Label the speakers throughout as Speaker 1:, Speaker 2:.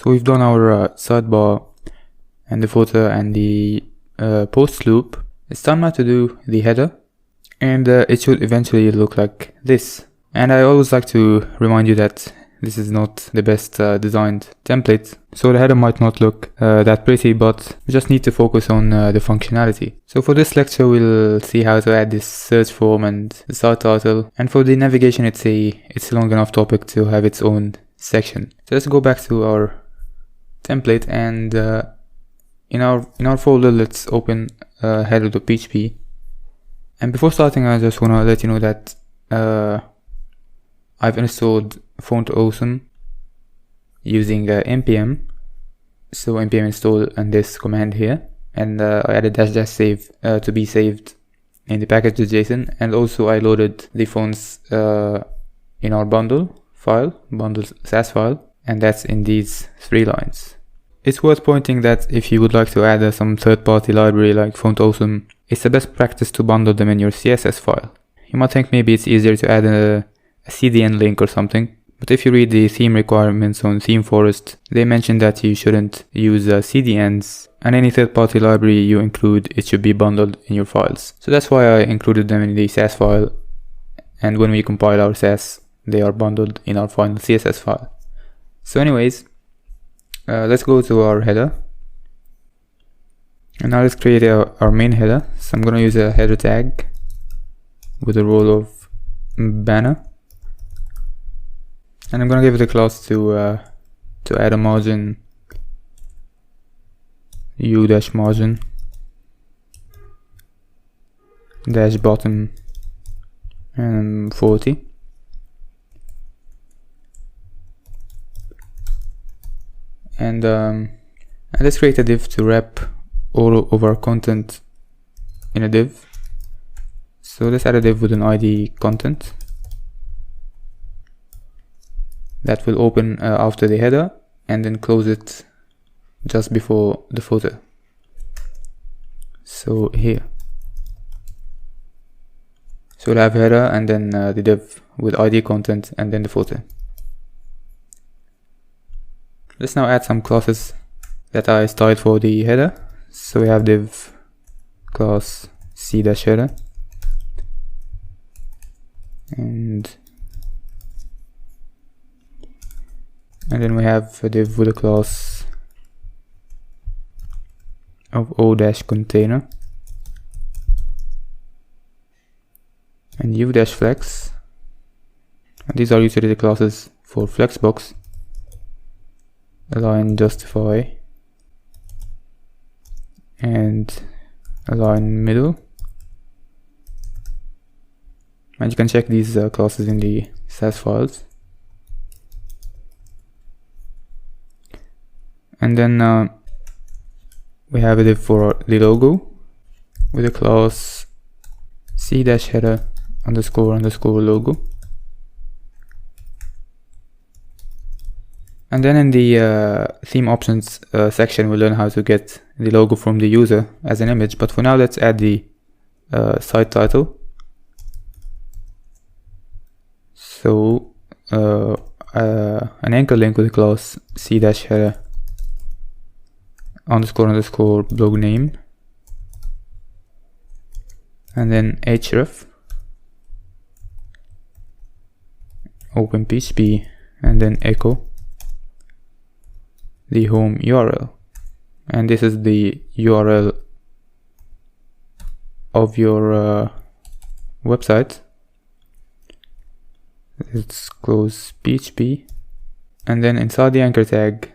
Speaker 1: So we've done our sidebar and the footer and the post loop. It's time now to do the header, and it should eventually look like this. And I always like to remind you that this is not the best designed template, so the header might not look that pretty, but we just need to focus on the functionality. So for this lecture we'll see how to add this search form and the site title, and for the navigation it's a long enough topic to have its own section. So let's go back to our template, and in our folder let's open header.php. And before starting I just want to let you know that I've installed Font Awesome using npm. So npm install and this command here, and I added --save to be saved in the package.json, and also I loaded the fonts in our bundle SAS file, and that's in these 3 lines. It's worth pointing that if you would like to add some third-party library like Font Awesome, it's the best practice to bundle them in your CSS file. You might think maybe it's easier to add a CDN link or something, but if you read the theme requirements on Theme Forest, they mention that you shouldn't use CDNs, and any third-party library you include, it should be bundled in your files. So that's why I included them in the SAS file, and when we compile our SAS, they are bundled in our final CSS file. So anyways, let's go to our header, and now let's create our main header. So I'm going to use a header tag with a role of banner, and I'm going to give it a class to add a margin, u-margin -bottom 40. And let's create a div to wrap all of our content in a div. So let's add a div with an ID content that will open after the header, and then close it just before the footer. So here, so we'll have header and then the div with ID content and then the footer. Let's now add some classes that I styled for the header. So we have div class c-header, and then we have a div with a class of o-container and u-flex, and these are usually the classes for flexbox, align justify, and align middle. And you can check these classes in the SAS files. And then we have a div for the logo with a class c-header _ logo. And then in the theme options section we'll learn how to get the logo from the user as an image, but for now let's add the site title. So an anchor link with the class c-header _ blog name, and then href open PHP, and then echo the home URL, and this is the URL of your website. Let's close PHP, and then inside the anchor tag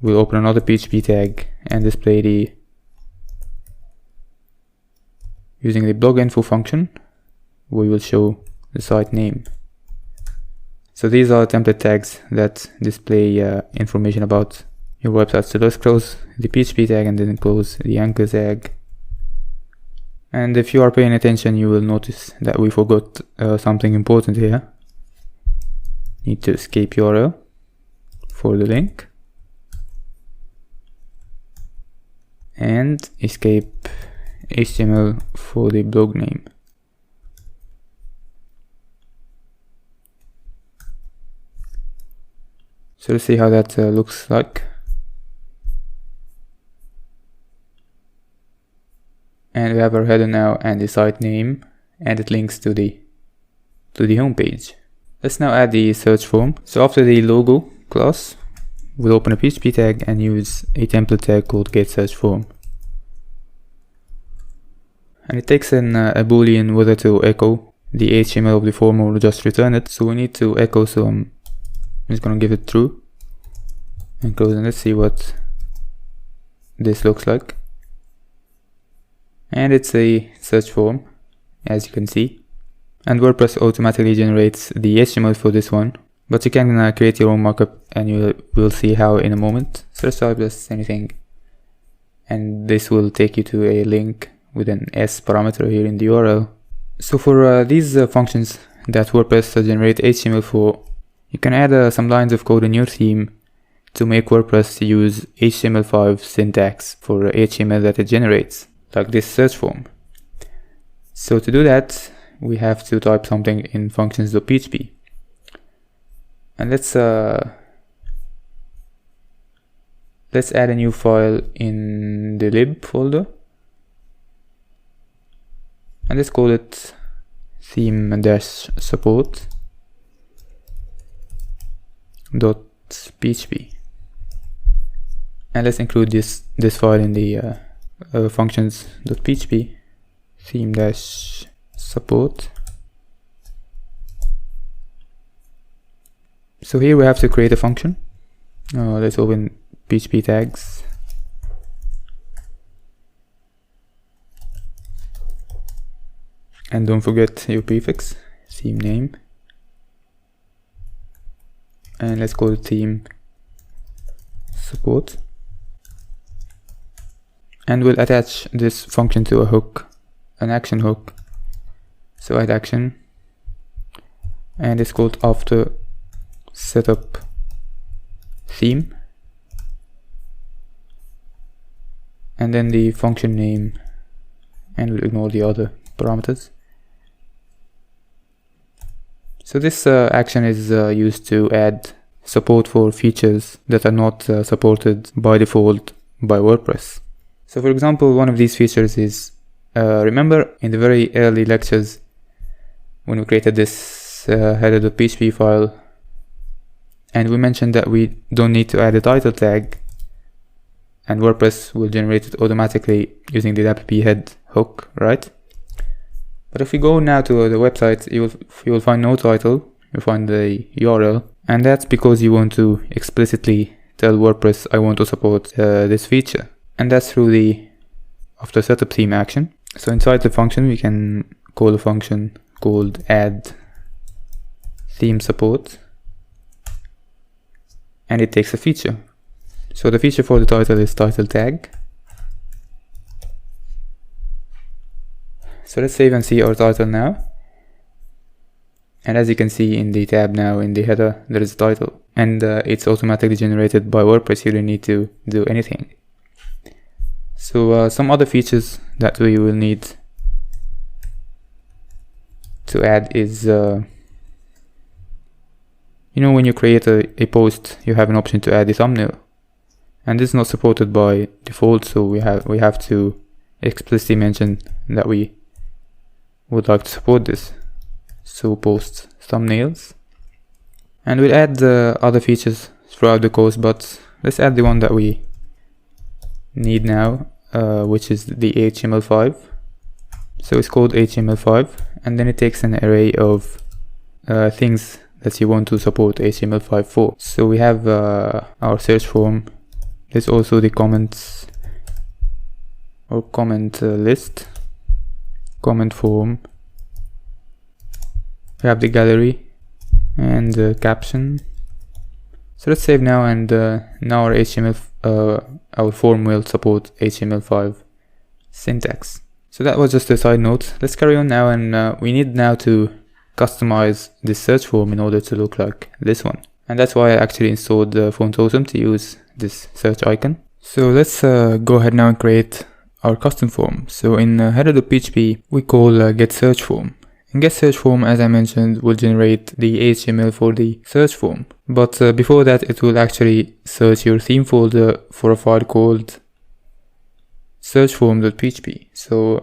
Speaker 1: we'll open another PHP tag and display the using the blog info function. We will show the site name. So these are template tags that display information about your website. So let's close the PHP tag and then close the anchor tag. And if you are paying attention, you will notice that we forgot something important here. Need to escape URL for the link and escape HTML for the blog name. So let's see how that looks like. And we have our header now and the site name, and it links to the home page. Let's now add the search form. So after the logo class, we'll open a PHP tag and use a template tag called getSearchForm. And it takes in a boolean whether to echo the HTML of the form or just return it. So we need to echo, so I'm just gonna give it true and close, and let's see what this looks like. And it's a search form, as you can see. And WordPress automatically generates the HTML for this one, but you can create your own markup, and you will see how in a moment. So let's type just anything, and this will take you to a link with an S parameter here in the URL. So for these functions that WordPress generate HTML for, you can add some lines of code in your theme to make WordPress use HTML5 syntax for HTML that it generates, like this search form. So to do that, we have to type something in functions.php. And let's add a new file in the lib folder. And let's call it theme-support.php. And let's include this file in the functions.php, theme-support. So here we have to create a function. Let's open PHP tags. And don't forget your prefix, theme name. And let's call it theme support. And we'll attach this function to a hook, an action hook. So add action. And it's called after setup theme. And then the function name, and we'll ignore the other parameters. So this action is used to add support for features that are not supported by default by WordPress. So for example, one of these features is, remember in the very early lectures when we created this header.php file, and we mentioned that we don't need to add a title tag, and WordPress will generate it automatically using the app-head hook, right? But if we go now to the website, you will find no title, you'll find the URL, and that's because you want to explicitly tell WordPress, I want to support this feature. And that's through the after setup theme action. So inside the function, we can call a function called add theme support, and it takes a feature. So the feature for the title is title tag. So let's save and see our title now. And as you can see in the tab now in the header, there is a title, and it's automatically generated by WordPress. You don't need to do anything. So some other features that we will need to add is, you know, when you create a post, you have an option to add a thumbnail, and this is not supported by default. So we have to explicitly mention that we would like to support this. So post thumbnails, and we'll add the other features throughout the course, but let's add the one that we need now, which is the HTML5. So it's called HTML5, and then it takes an array of things that you want to support HTML5 for. So we have our search form. There's also the comments or comment list, comment form. We have the gallery and the caption. So let's save now, and now our our form will support HTML5 syntax. So that was just a side note. Let's carry on now, and we need now to customize this search form in order to look like this one. And that's why I actually installed the Font Awesome to use this search icon. So let's go ahead now and create our custom form. So in header.php, we call getSearchForm. And getSearchForm, as I mentioned, will generate the HTML for the search form. But before that, it will actually search your theme folder for a file called searchform.php. So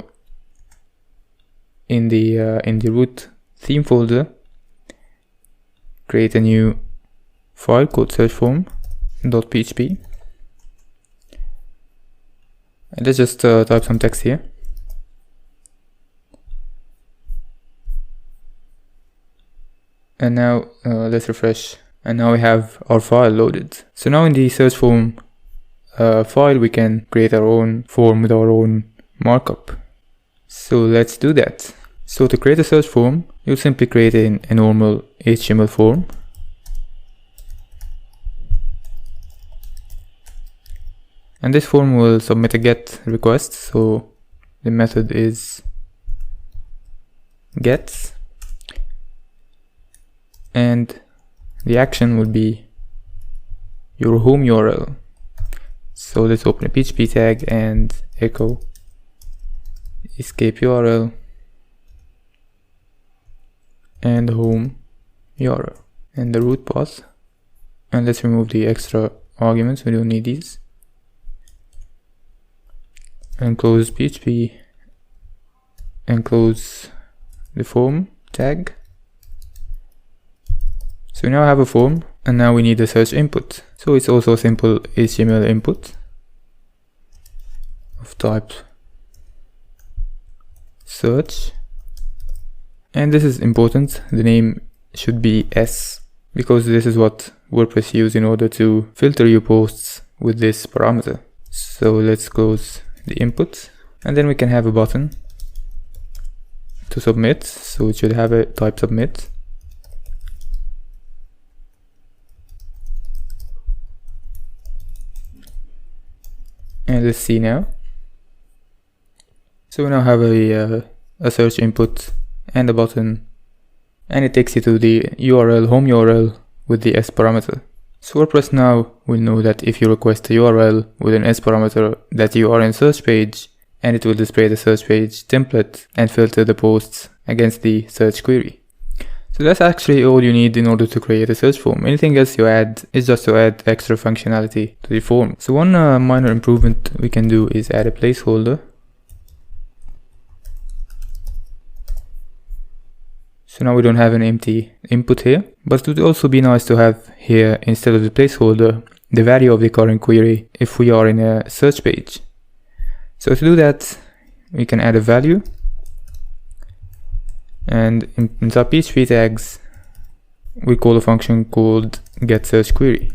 Speaker 1: in the root theme folder, create a new file called searchform.php, and let's just type some text here. And now let's refresh, and now we have our file loaded. So now in the search form file, we can create our own form with our own markup. So let's do that. So to create a search form, you'll simply create a normal HTML form. And this form will submit a GET request. So the method is GET, and the action will be your home URL. So let's open a PHP tag and echo escape URL and home URL and the root path. And let's remove the extra arguments, we don't need these. And close PHP and close the form tag. So we now have a form, and now we need a search input. So it's also a simple HTML input of type search. And this is important, the name should be S, because this is what WordPress uses in order to filter your posts with this parameter. So let's close the input, and then we can have a button to submit. So it should have a type submit. And let's see now. So we now have a search input and a button, and it takes you to the URL, home URL, with the S parameter. So WordPress now will know that if you request a URL with an S parameter, that you are in search page, and it will display the search page template and filter the posts against the search query. So that's actually all you need in order to create a search form. Anything else you add is just to add extra functionality to the form. So one minor improvement we can do is add a placeholder. So now we don't have an empty input here, but it would also be nice to have here, instead of the placeholder, the value of the current query if we are in a search page. So to do that, we can add a value, and in our PHP tags, we call a function called getSearchQuery.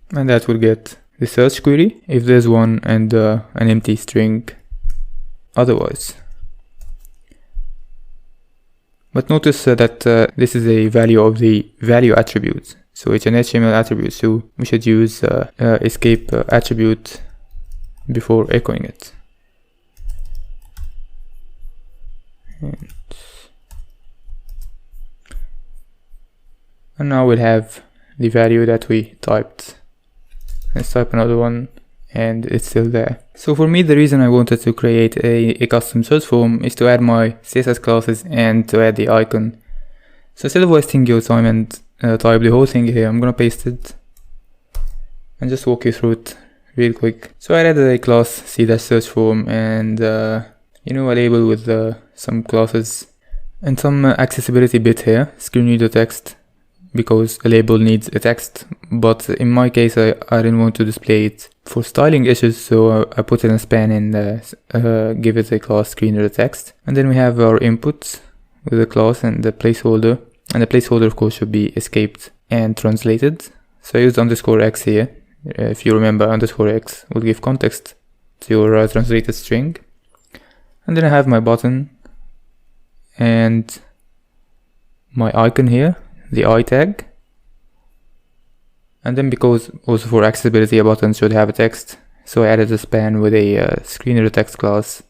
Speaker 1: And that will get the search query if there's one, and an empty string otherwise. But notice that this is a value of the value attribute. So it's an HTML attribute, so we should use escape attribute before echoing it. And now we'll have the value that we typed. Let's type another one, and it's still there. So for me, the reason I wanted to create a custom search form is to add my CSS classes and to add the icon. So instead of wasting your time and type the whole thing here, I'm gonna paste it and just walk you through it real quick. So I added a class c-search form, and a label with some classes and some accessibility bit here, screen reader text, because a label needs a text, but in my case I didn't want to display it for styling issues, so I put in a span and give it a class screen reader text. And then we have our input with a class and the placeholder, and the placeholder of course should be escaped and translated. So I used _x here. If you remember, _x will give context to your translated string. And then I have my button and my icon here, the I tag. And then, because also for accessibility a button should have a text, so I added a span with a screen reader text class,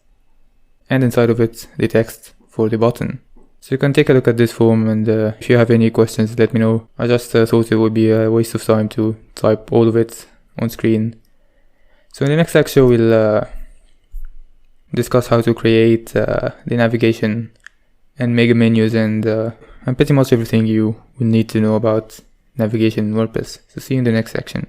Speaker 1: and inside of it the text for the button. So you can take a look at this form, and if you have any questions, let me know. I just thought it would be a waste of time to type all of it on screen. So in the next lecture we'll discuss how to create the navigation and mega menus and pretty much everything you will need to know about navigation in WordPress. So see you in the next section.